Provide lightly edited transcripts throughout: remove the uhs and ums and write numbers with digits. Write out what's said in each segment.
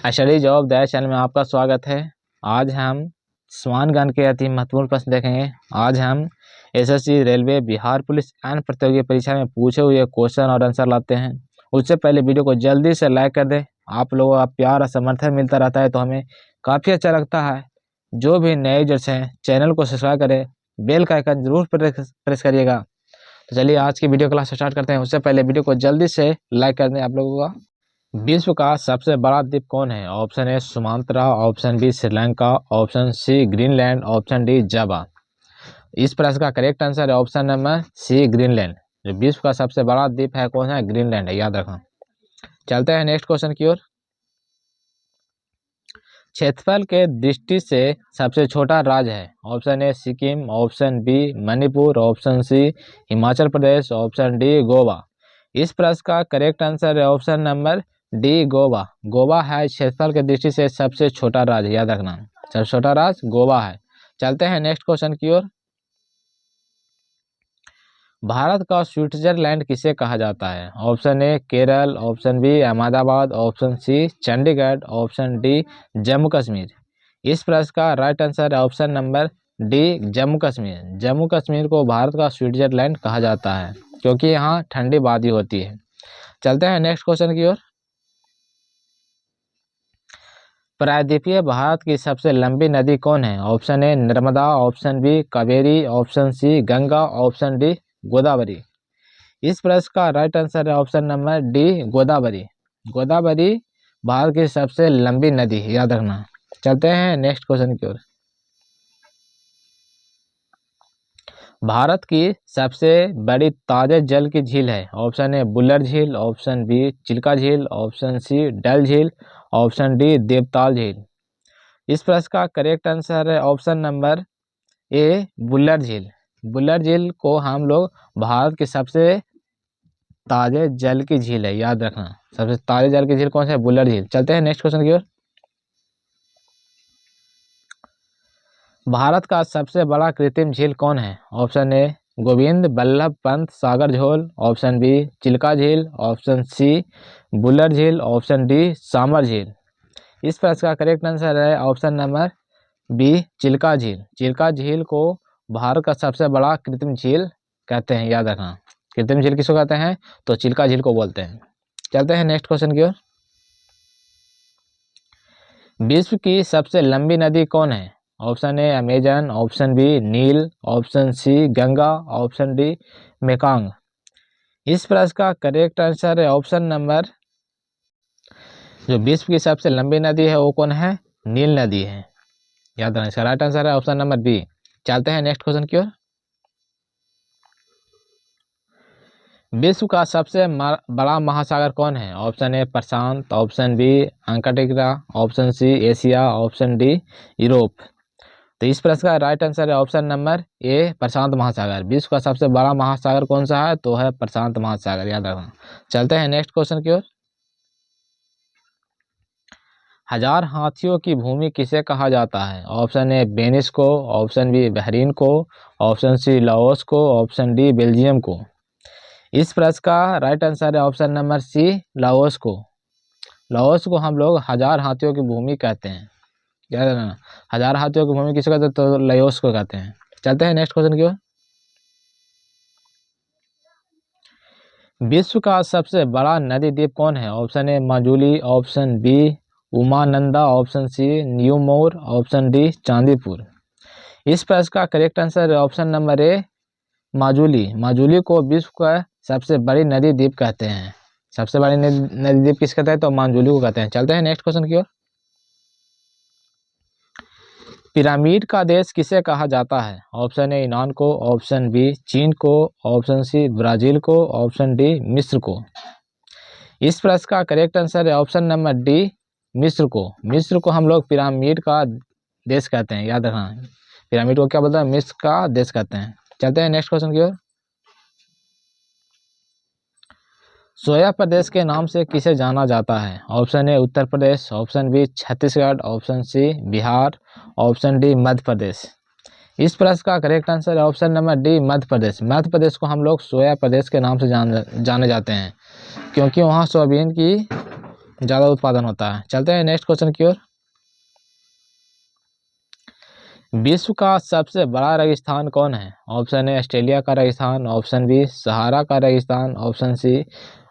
Study job that channel में आपका स्वागत है। आज हम स्वानगण के अति महत्वपूर्ण प्रश्न देखेंगे। आज हम एसएससी, रेलवे, बिहार पुलिस अन्य प्रतियोगी परीक्षा में पूछे हुए क्वेश्चन और आंसर लाते हैं। उससे पहले वीडियो को जल्दी से लाइक कर दें। आप लोगों का प्यार और समर्थन मिलता रहता है तो हमें काफ़ी अच्छा लगता है। जो भी नए यूजर्स हैं चैनल को सब्सक्राइब करें, बेल का आइकन जरूर प्रेस करिएगा। तो चलिए आज की वीडियो क्लास स्टार्ट करते हैं। उससे पहले वीडियो को जल्दी से लाइक कर दें आप लोगों का। विश्व का सबसे बड़ा द्वीप कौन है? Option A Sumatra, option B Sri Lanka, option C Greenland, option D Java. इस प्रश्न का करेक्ट आंसर है ऑप्शन नंबर सी ग्रीनलैंड। जो विश्व का सबसे बड़ा द्वीप है कौन है? ग्रीनलैंड है, याद रखना। चलते हैं नेक्स्ट क्वेश्चन की ओर। क्षेत्रफल के दृष्टि से सबसे छोटा राज्य है? Option A Sikkim, option B Manipur, option C Himachal Pradesh, option D Goa. इस प्रश्न का करेक्ट आंसर है option number D Goa. Goa है क्षेत्रफल के दृष्टि से सबसे छोटा राज्य, याद रखना। सबसे छोटा राज्य गोवा है। चलते हैं नेक्स्ट क्वेश्चन की ओर। भारत का स्विट्जरलैंड किसे कहा जाता है? Option A Kerala, option B Ahmedabad, option C Chandigarh, option D Jammu Kashmir. इस प्रश्न का राइट आंसर है option number D Jammu Kashmir. Jammu Kashmir को भारत का स्विट्जरलैंड कहा जाता है क्योंकि यहाँ ठंडी वादी होती है। चलते हैं नेक्स्ट क्वेश्चन की ओर। प्रायद्वीपीय भारत की सबसे लंबी नदी कौन है? Option A Narmada, option B Kaveri, option C Ganga, option D Godavari. इस प्रश्न का राइट आंसर है option number D Godavari. Godavari Bharat की सबसे लंबी नदी है, याद रखना। चलते हैं नेक्स्ट क्वेश्चन की ओर। भारत की सबसे बड़ी ताजे जल की झील है? ऑप्शन ए बुल्लर झील, ऑप्शन बी चिल्का झील, ऑप्शन सी डल झील, ऑप्शन डी देवताल झील। इस प्रश्न का करेक्ट आंसर है ऑप्शन नंबर ए बुल्लर झील। बुल्लर झील को हम लोग भारत की सबसे ताजे जल की झील है, याद रखना। सबसे ताजे जल की झील कौन सा है? बुल्लर झील। चलते हैं नेक्स्ट क्वेश्चन की ओर। भारत का सबसे बड़ा कृत्रिम झील कौन है? ऑप्शन ए गोविंद बल्लभ पंत सागर झील, ऑप्शन बी चिल्का झील, ऑप्शन सी बुल्लर झील, ऑप्शन डी सांबर झील। इस प्रश्न का करेक्ट आंसर है ऑप्शन नंबर बी चिल्का झील। चिल्का झील को भारत का सबसे बड़ा कृत्रिम झील कहते हैं, याद रखना। कृत्रिम झील किसको कहते हैं? तो चिल्का झील को बोलते हैं। चलते हैं नेक्स्ट क्वेश्चन की ओर। विश्व की सबसे लंबी नदी कौन है? Option A Amazon, option B Nile, option C Ganga, option D Mekong. इस प्रश्न का करेक्ट आंसर है ऑप्शन नंबर, जो विश्व की सबसे लंबी नदी है वो कौन है? नील नदी है, याद रखना। इसका राइट आंसर है ऑप्शन नंबर बी। चलते हैं नेक्स्ट क्वेश्चन की ओर। विश्व का सबसे बड़ा महासागर कौन है? ऑप्शन ए प्रशांत, option B Antarctica, option C Asia, option D Europe. तो इस प्रश्न का राइट आंसर है ऑप्शन नंबर ए प्रशांत महासागर। विश्व का सबसे बड़ा महासागर कौन सा है? तो है प्रशांत महासागर, याद रखना। चलते हैं नेक्स्ट क्वेश्चन की ओर। हजार हाथियों की भूमि किसे कहा जाता है? ऑप्शन ए वेनिस को, ऑप्शन बी बहरीन को, ऑप्शन सी लाओस को, ऑप्शन डी बेल्जियम को। इस प्रश्न का राइट आंसर है ऑप्शन नंबर सी लाओस को। लाओस को हम लोग हजार हाथियों की भूमि कहते हैं, याद रखना। हजार हाथियों की भूमि किसे कहते हैं? तो लाओस को कहते हैं। चलते हैं नेक्स्ट क्वेश्चन की ओर। विश्व का सबसे बड़ा नदी द्वीप कौन है? Option A Majuli, option B Umananda, option C New Moore, option D Chandipur. इस प्रश्न का करेक्ट आंसर है option number A Majuli. Majuli को विश्व का सबसे बड़ी नदी द्वीप कहते हैं। सबसे बड़ी नदी द्वीप किस कहते हैं? तो माजुली को कहते हैं। चलते हैं नेक्स्ट क्वेश्चन की ओर। पिरामिड का देश किसे कहा जाता है? ऑप्शन ए ईरान को, ऑप्शन बी चीन को, ऑप्शन सी ब्राजील को, ऑप्शन डी मिस्र को। इस प्रश्न का करेक्ट आंसर है ऑप्शन नंबर डी मिस्र को। मिस्र को हम लोग पिरामिड का देश कहते हैं, याद रखना। पिरामिड को क्या बोलते हैं? मिस्र का देश कहते हैं। चलते हैं नेक्स्ट क्वेश्चन की ओर। सोया प्रदेश के नाम से किसे जाना जाता है? Option A Uttar Pradesh, option B Chhattisgarh, option C Bihar, option D Madhya Pradesh. इस प्रश्न का करेक्ट आंसर है option number D Madhya Pradesh. Madhya Pradesh को हम लोग सोया प्रदेश के नाम से जाने जाते हैं क्योंकि वहाँ सोयाबीन की ज़्यादा उत्पादन होता है। चलते हैं नेक्स्ट क्वेश्चन की ओर। विश्व का सबसे बड़ा रेगिस्तान कौन है? ऑप्शन ए ऑस्ट्रेलिया का रेगिस्तान, ऑप्शन बी सहारा का रेगिस्तान, ऑप्शन सी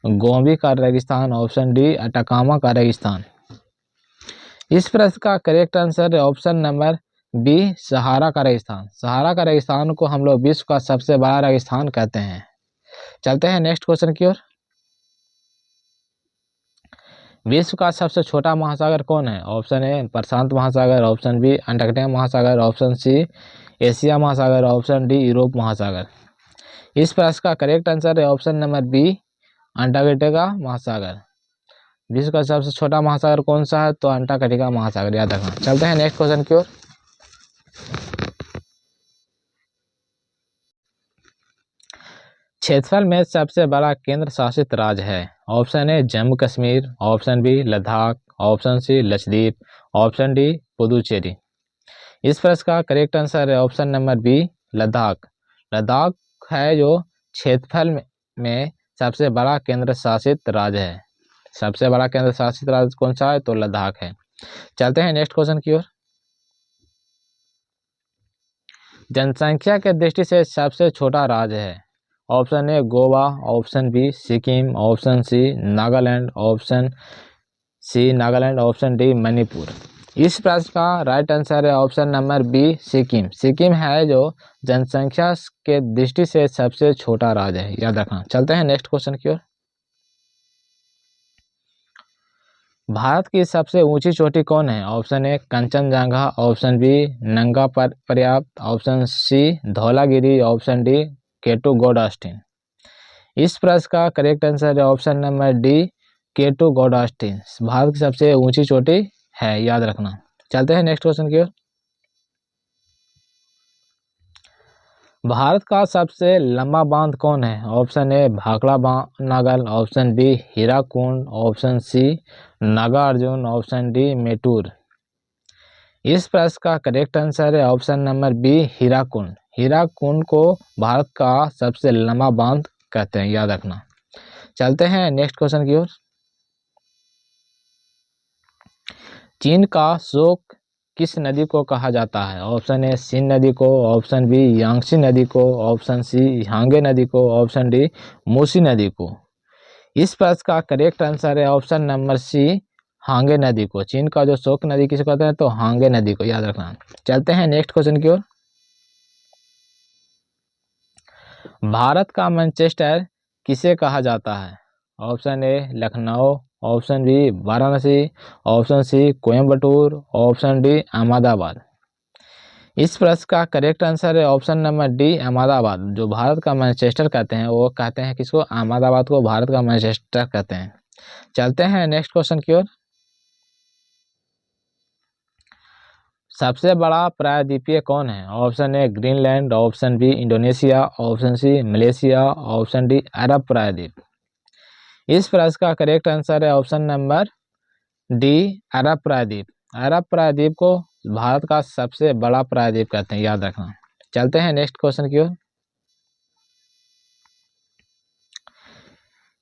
गोबी का रेगिस्तान, ऑप्शन डी अटाकामा का रेगिस्तान। इस प्रश्न का करेक्ट आंसर है ऑप्शन नंबर बी सहारा का रेगिस्तान। सहारा का रेगिस्तान को हम लोग विश्व का सबसे बड़ा रेगिस्तान कहते हैं। चलते हैं नेक्स्ट क्वेश्चन की ओर। विश्व का सबसे छोटा महासागर कौन है? ऑप्शन ए प्रशांत महासागर, ऑप्शन बी अंटार्कटिका महासागर, ऑप्शन सी एशिया महासागर, ऑप्शन डी यूरोप महासागर। इस प्रश्न का करेक्ट आंसर है ऑप्शन नंबर बी अंटार्कटिका महासागर। विश्व का सबसे छोटा महासागर कौन सा है? तो अंटार्कटिका महासागर, याद रखना। चलते हैं नेक्स्ट क्वेश्चन की ओर। क्षेत्रफल में सबसे बड़ा केंद्र शासित राज्य है? Option A Jammu Kashmir, option B Ladakh, option C Lakshadweep, option D Puducherry. इस प्रश्न का करेक्ट आंसर है option number B Ladakh. Ladakh है जो क्षेत्रफल में सबसे बड़ा केंद्र शासित राज्य है। सबसे बड़ा केंद्र शासित राज्य कौन सा है? तो लद्दाख है। चलते हैं नेक्स्ट क्वेश्चन की ओर। जनसंख्या के दृष्टि से सबसे छोटा राज्य है? Option A Goa, option B Sikkim, option C Nagaland, option C Nagaland, option D Manipur. इस प्रश्न का राइट आंसर है option number B Sikkim. Sikkim है जो जनसंख्या के दृष्टि से सबसे छोटा राज्य है, याद रखना। चलते हैं नेक्स्ट क्वेश्चन की ओर। भारत की सबसे ऊंची चोटी कौन है? Option A Kangchenjunga, option B Nanga Parbat, option C Dhaulagiri, option D K two Godwin Austen. इस प्रश्न का करेक्ट आंसर है option number D K two Godwin Austen. Bharat की सबसे ऊंची चोटी है, याद रखना। चलते हैं नेक्स्ट क्वेश्चन की ओर। भारत का सबसे लंबा बांध कौन है? Option A Bhakra Nangal, option B Hirakud, option C Nagarjuna, option D Mettur. इस प्रश्न का करेक्ट आंसर है option number B Hirakud. Hirakud को भारत का सबसे लंबा बांध कहते हैं, याद रखना। चलते हैं नेक्स्ट क्वेश्चन की ओर। चीन का शोक किस नदी को कहा जाता है? ऑप्शन ए सिन नदी को, ऑप्शन बी यांगसी नदी को, ऑप्शन सी हांगे नदी को, ऑप्शन डी मूसी नदी को। इस प्रश्न का करेक्ट आंसर है ऑप्शन नंबर सी हांगे नदी को। चीन का जो शोक नदी किसे कहते हैं? तो हांगे नदी को, याद रखना। चलते हैं नेक्स्ट क्वेश्चन की ओर। भारत का मैनचेस्टर किसे कहा जाता है? Option A Lucknow, option B Varanasi, option C Coimbatore, option D Ahmedabad. इस प्रश्न का करेक्ट आंसर है ऑप्शन नंबर डी अहमदाबाद। जो भारत का मैनचेस्टर कहते हैं वो कहते हैं किसको? अहमदाबाद को भारत का मैनचेस्टर कहते हैं। चलते हैं नेक्स्ट क्वेश्चन की ओर। सबसे बड़ा प्रायद्वीपीय कौन है? Option A Greenland, option B Indonesia, option C Malaysia, option D अरब प्रायद्वीप। इस प्रश्न का करेक्ट आंसर है ऑप्शन नंबर डी अरब प्रायद्वीप। अरब प्रायद्वीप को भारत का सबसे बड़ा प्रायद्वीप कहते हैं, याद रखना। चलते हैं नेक्स्ट क्वेश्चन की ओर।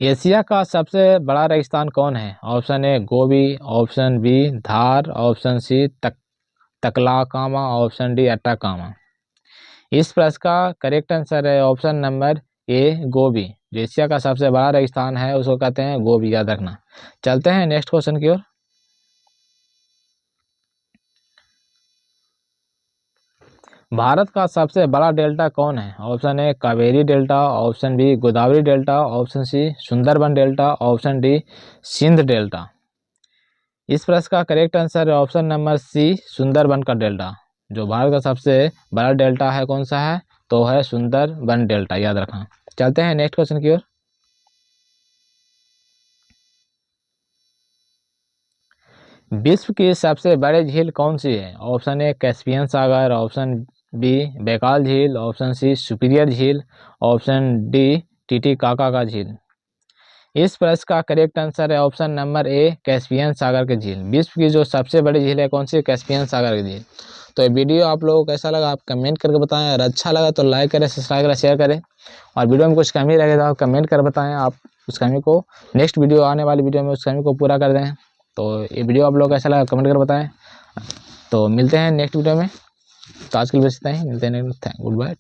एशिया का सबसे बड़ा रेगिस्तान कौन है? Option A Gobi, option B Thar, option C Taklamakan, option D Atacama. इस प्रश्न का करेक्ट आंसर है ऑप्शन नंबर ए गोबी। जो एशिया का सबसे बड़ा रेगिस्तान है उसको कहते हैं गोबी, याद रखना। चलते हैं नेक्स्ट क्वेश्चन की ओर। भारत का सबसे बड़ा डेल्टा कौन है? Option A Kaveri delta, option B Godavari delta, option C Sundarban delta, option D Sindh delta. इस प्रश्न का करेक्ट आंसर है ऑप्शन नंबर सी सुंदरबन का डेल्टा। जो भारत का सबसे बड़ा डेल्टा है कौन सा है? तो है सुंदरबन डेल्टा, याद रखना। चलते हैं नेक्स्ट क्वेश्चन की ओर। विश्व की सबसे बड़ी झील कौन सी है? ऑप्शन ए कैस्पियन सागर, ऑप्शन बी बैकाल झील, ऑप्शन सी सुपीरियर झील, ऑप्शन डी टीटीकाका का झील। इस प्रश्न का करेक्ट आंसर है ऑप्शन नंबर ए कैस्पियन सागर की झील। विश्व की जो सबसे बड़ी झील है कौन सी? कैस्पियन सागर की झील। तो ये वीडियो आप लोगों को कैसा लगा आप कमेंट करके बताएं, अगर अच्छा लगा तो लाइक करें, सब्सक्राइब करें, शेयर करें, और वीडियो में कुछ कमी रहे तो आप कमेंट कर बताएं, आप उस कमी को नेक्स्ट वीडियो आने वाली वीडियो में उस कमी को पूरा कर दें। तो ये वीडियो आप लोगों को कैसा लगा कमेंट कर बताएं। तो मिलते हैं नेक्स्ट वीडियो में, तो आज के लिए बस इतना ही, मिलते हैं नेक्स्ट। Good bye.